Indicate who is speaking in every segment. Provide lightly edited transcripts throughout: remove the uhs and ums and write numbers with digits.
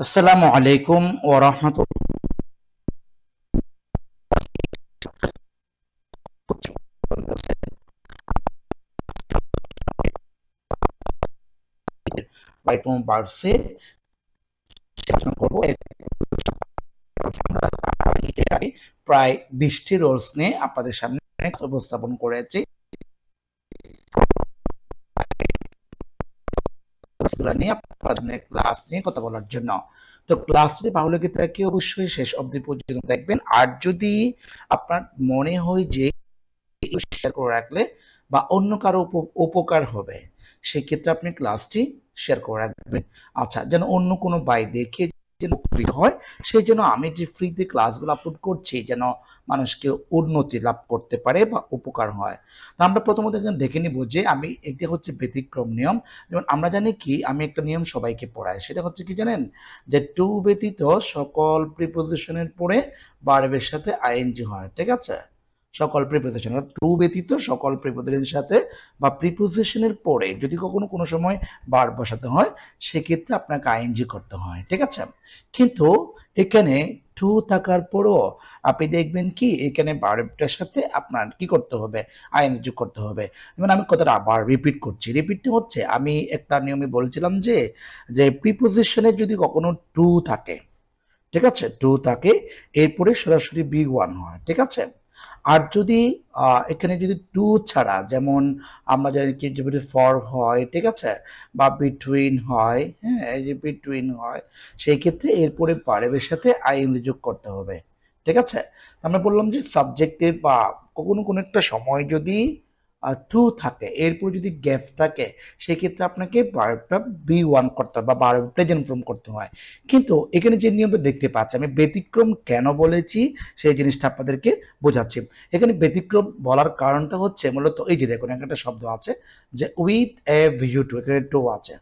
Speaker 1: আসসালামু আলাইকুম ওয়া রাহমাতুল্লাহি পাইথন ভার্সে সেশন করব। প্রায় 20টি রোলস নিয়ে আপনাদের সামনে উপস্থাপন করেছি নিয়ে আপনাদের ক্লাস নিয়ে কথা বলার জন্য। তো ক্লাস যদি ভালো লেগে থাকে অবশ্যই শেষ অবধি পর্যন্ত দেখবেন। আর যদি আপনার মনে হয় যে শেয়ার করে রাখলে বা অন্য কারো উপকার হবে, সেক্ষেত্রে আপনি ক্লাসটি শেয়ার করে রাখবেন। আচ্ছা, যেন অন্য কোনো ভাই দেখে যেন উপকৃত হয়, সেই জন্য আমি যে ফ্রিতে ক্লাসগুলো আপলোড করছি যেন মানুষকে উন্নতি লাভ করতে পারে বা উপকার হয়। তো আমরা প্রথমত এখানে দেখে নিব যে আমি এটা হচ্ছে ব্যতিক্রম নিয়ম। যেমন আমরা জানি কি, আমি একটা নিয়ম সবাইকে পড়াই, সেটা হচ্ছে কি জানেন, যে টু ব্যতীত সকল প্রিপোজিশনের পরে ভার্বের সাথে আইএনজি হয়। ঠিক আছে, সকল প্রিপোজিশন, টু ব্যতীত সকল প্রিপোজিশনের সাথে বা প্রিপোজিশনের পরে যদি কখনো কোনো সময় ভার্ব বসাতে হয়, সেক্ষেত্রে আপনাকে আইএনজি করতে হয়। ঠিক আছে, কিন্তু এখানে টু থাকার পরও আপনি দেখবেন কি এখানে ভার্বটার সাথে আপনার কি করতে হবে, আইএনজি যোগ করতে হবে। যেমন আমি কথাটা আবার রিপিট করছি, রিপিটটা হচ্ছে আমি একটা নিয়মে বলছিলাম যে যে প্রিপোজিশনে যদি কখনো টু থাকে, ঠিক আছে, টু থাকে, এরপরে সরাসরি বি ওয়ান হয়। ঠিক আছে, আর যদি এখানে যদি টু ছাড়া, যেমন আমরা জানি কি যে ফর হয়, ঠিক আছে, বা বিটুইন হয়, হ্যাঁ, এই যে বিটুইন হয়, সেই ক্ষেত্রে এরপরে ভার্বের সাথে আইএনজি যোগ করতে হবে। ঠিক আছে, আমরা বললাম যে সাবজেক্টের বা কোনো কোনো একটা সময় যদি টু থাকে, এরপর যদি গ্যাপ থাকে, সেক্ষেত্রে আপনাকে ভার্বটা বি ওয়ান করতে হবে বা ভার্ব প্রেজেন্ট ফর্ম করতে হয়। কিন্তু এখানে যে নিয়মটা দেখতে পাচ্ছি, আমি ব্যতিক্রম কেন বলেছি সেই জিনিসটা আপনাদেরকে বোঝাচ্ছি। এখানে ব্যতিক্রম বলার কারণটা হচ্ছে মূলত এই যে দেখুন একটা শব্দ আছে যে উইথ এ ভিউ টু, এখানে টু আছে,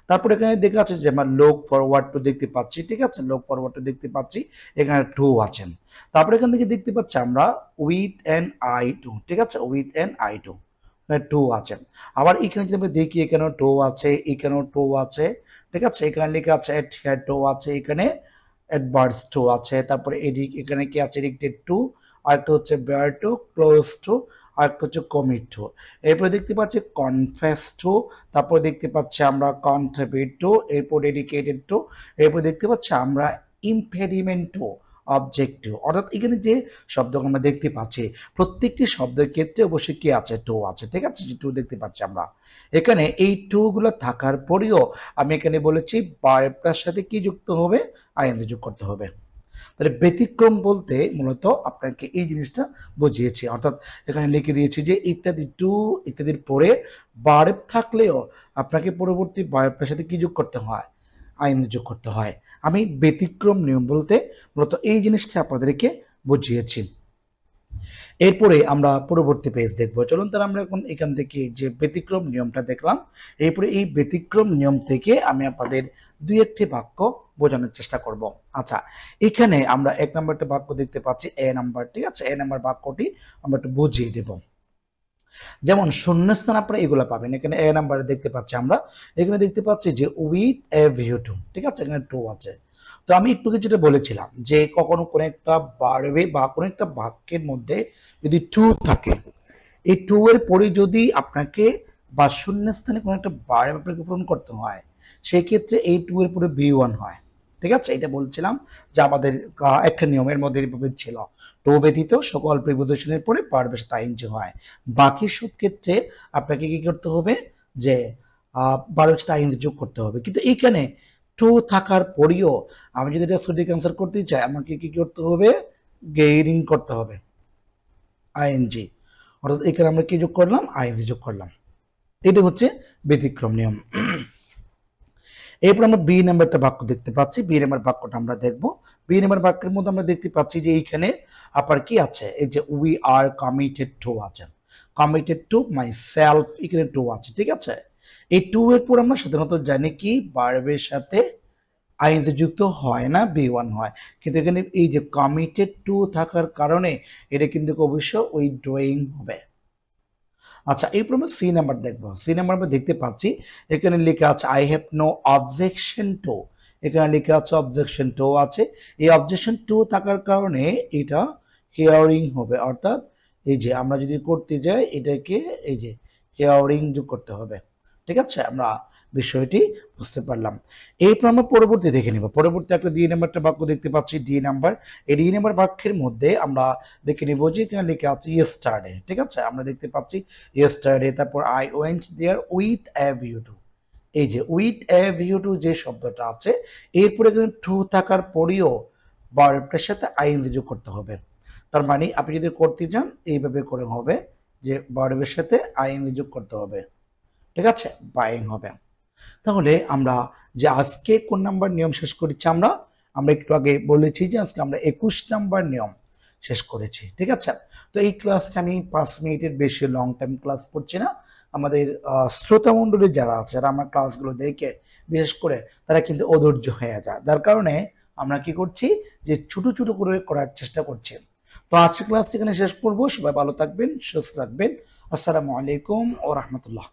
Speaker 1: তারপর এখানে দেখা যাচ্ছে যে আমার লোক ফরওয়ার্ড টু দেখতে পাচ্ছি, ঠিক আছে, লোক ফরওয়ার্ড টু দেখতে পাচ্ছি, এখানে টু আছেন। তারপর এখান থেকে দেখতে পাচ্ছি আমরা উইথ এন আই টু, ঠিক আছে, with an eye to, to আছে। আবার এখানে যদি আমরা দেখি এখানেও টু আছে, এখানেও টু আছে, ঠিক আছে, এখানে লেখা আছে এট হেড টু আছে, এখানে অ্যাডভার্স টু আছে, তারপরে এদিক এখানে কি আছে এডিক্টেড টু, আর একটা হচ্ছে বেয়ার টু, ক্লোজ টু, আর একটা হচ্ছে কমিট টু। এরপরে দেখতে পাচ্ছি কনফেস টু, তারপর দেখতে পাচ্ছি আমরা কন্ট্রিবিউট টু, এরপর ডেডিকেটেড টু, এরপর দেখতে পাচ্ছি আমরা ইম্পেডিমেন্ট টু, অবজেক্টিভ। অর্থাৎ এখানে যে শব্দগুলো আমরা দেখতে পাচ্ছি প্রত্যেকটি শব্দের ক্ষেত্রে অবশ্যই কি আছে, টু আছে। ঠিক আছে, যে টু দেখতে পাচ্ছি আমরা এখানে, এই টু গুলো থাকার পরেও আমি এখানে বলেছি ভার্বটার সাথে কি যুক্ত হবে, আইএনজি যোগ করতে হবে। তাহলে ব্যতিক্রম বলতে মূলত আপনাকে এই জিনিসটা বুঝিয়েছি। অর্থাৎ এখানে লিখে দিয়েছি যে ইত্যাদি টু ইত্যাদির পরে ভার্ব থাকলেও আপনাকে পরবর্তী ভার্বটার সাথে কি যোগ করতে হয়, আইএনজি যোগ করতে হয়। আমি ব্যতিক্রম নিয়ম বলতে মূলত এই জিনিসটা আপনাদেরকে বুঝিয়েছি। এরপরে আমরা পরবর্তী পেজ দেখবো। চলুন তাহলে আমরা এখন এখান থেকে যে ব্যতিক্রম নিয়মটা দেখলাম, এরপরে এই ব্যতিক্রম নিয়ম থেকে আমি আপনাদের দুই একটি বাক্য বোঝানোর চেষ্টা করব। আচ্ছা, এখানে আমরা এক নম্বরটা বাক্য দেখতে পাচ্ছি এ নাম্বার, ঠিক আছে, এ নাম্বার বাক্যটি আমরা একটু বুঝিয়ে দেব। যেমন শূন্যস্থান আপনারা এগুলো পাবেন, এখানে এ নাম্বারে দেখতে পাচ্ছি আমরা, এখানে দেখতে পাচ্ছি যে উইথ এ ভিউ টু, ঠিক আছে, এখানে টু আছে। তো আমি একটু যেটা বলেছিলাম যে কখনো কোনো একটা ভার্বে বা কোনো একটা বাক্যের মধ্যে যদি টু থাকে, এই টু এর পরে যদি আপনাকে বা শূন্যস্থানে কোনো একটা ভার্ব আপনাকে পূরণ করতে হয়, সেই ক্ষেত্রে এই টু এর পরে বি ওয়ান হয়। ঠিক আছে, এটা বলছিলাম যে আমাদের একটা নিয়মের মধ্যে এভাবে ছিল, টু ব্যতীত সকল প্রিপোজিশনের পরে ভার্বের সাথে আইএনজি হয়। বাকি সব ক্ষেত্রে আপনাকে কি করতে হবে, যে ভার্বের সাথে আইএনজি যোগ করতে হবে। কিন্তু এইখানে টু থাকার পরেও আমি যদি এটা সঠিক অ্যান্সার করতে চাই, আমাকে কি করতে হবে, গেইনিং করতে হবে আইএনজি। অর্থাৎ এখানে আমরা কি যোগ করলাম, আইএনজি যোগ করলাম। এটা হচ্ছে ব্যতিক্রম নিয়ম। এরপর আমরা বি নাম্বারটা বাক্য দেখতে পাচ্ছি, বি নাম্বার বাক্যটা আমরা দেখব। বি নাম্বার বাক্যের মধ্যে আমরা দেখতে পাচ্ছি যে এইখানে আপনার কি আছে, এই যে উই আর কমিটেড টু আছে, কমিটেড টু মাই সেলফ, এখানে টু আছে। ঠিক আছে, এই টু এর পর আমরা সাধারণত জানি কি ভার্বের সাথে আইএনজি যুক্ত হয় না, বি ওয়ান হয়। কিন্তু এখানে এই যে কমিটেড টু থাকার কারণে এটা কিন্তু অবশ্য ওই ড্রয়িং হবে। আচ্ছা, এই প্রথমে সি নাম্বার দেখবো। সি নাম্বার আমরা দেখতে পাচ্ছি এখানে লেখা আছে I have no objection to, এখানে লেখা আছে অবজেকশন টু আছে, এই অবজেকশন টু থাকার কারণে এটা হিয়ারিং হবে, অর্থাৎ এই যে আমরা যদি করতে যাই এটাকে এই যে হিয়ারিং যোগ করতে হবে। ঠিক আছে, আমরা বিষয়টি বুঝতে পারলাম। এরপর আমরা পরবর্তী দেখে নিব। পরবর্তী একটা ডি নাম্বারটা বাক্য দেখতে পাচ্ছি, ডি নাম্বার। এই ডি নাম্বার বাক্যের মধ্যে আমরা দেখে নিব যে এখানে লেখা আছে ইয়েস্টারডে। ঠিক আছে, আমরা দেখতে পাচ্ছি ইয়েস্টারডে, তারপর I went there with a view to. এই যে উইথ এ ভিউ টু যে শব্দটা আছে, এরপরে কিন্তু টু থাকার পরেও ভার্বটার সাথে আইএনজি যোগ করতে হবে। তার মানে আপনি যদি করতে চান এইভাবে করে হবে যে ভার্বের সাথে আইএনজি যোগ করতে হবে। ঠিক আছে, বাইং হবে। তাহলে আমরা যে আজকে কোন নাম্বার নিয়ম শেষ করেছি, আমরা আমরা একটু আগে বলেছি যে আজকে আমরা 21 নাম্বার নিয়ম শেষ করেছি। ঠিক আছে, তো এই ক্লাসটা আমি 5 মিনিটের বেশি লং টাইম ক্লাস করছি না। আমাদের শ্রোতা মণ্ডলী যারা আছে, যারা আমার ক্লাসগুলো দেখে বিশেষ করে তারা কিন্তু অধৈর্য হয়ে যায়, যার কারণে আমরা কি করছি যে ছোট ছোট করে করার চেষ্টা করছি। তো আজকে ক্লাসটি এখানে শেষ করবো। সবাই ভালো থাকবেন, সুস্থ থাকবেন। আসসালামু আলাইকুম ওয়া রাহমাতুল্লাহ।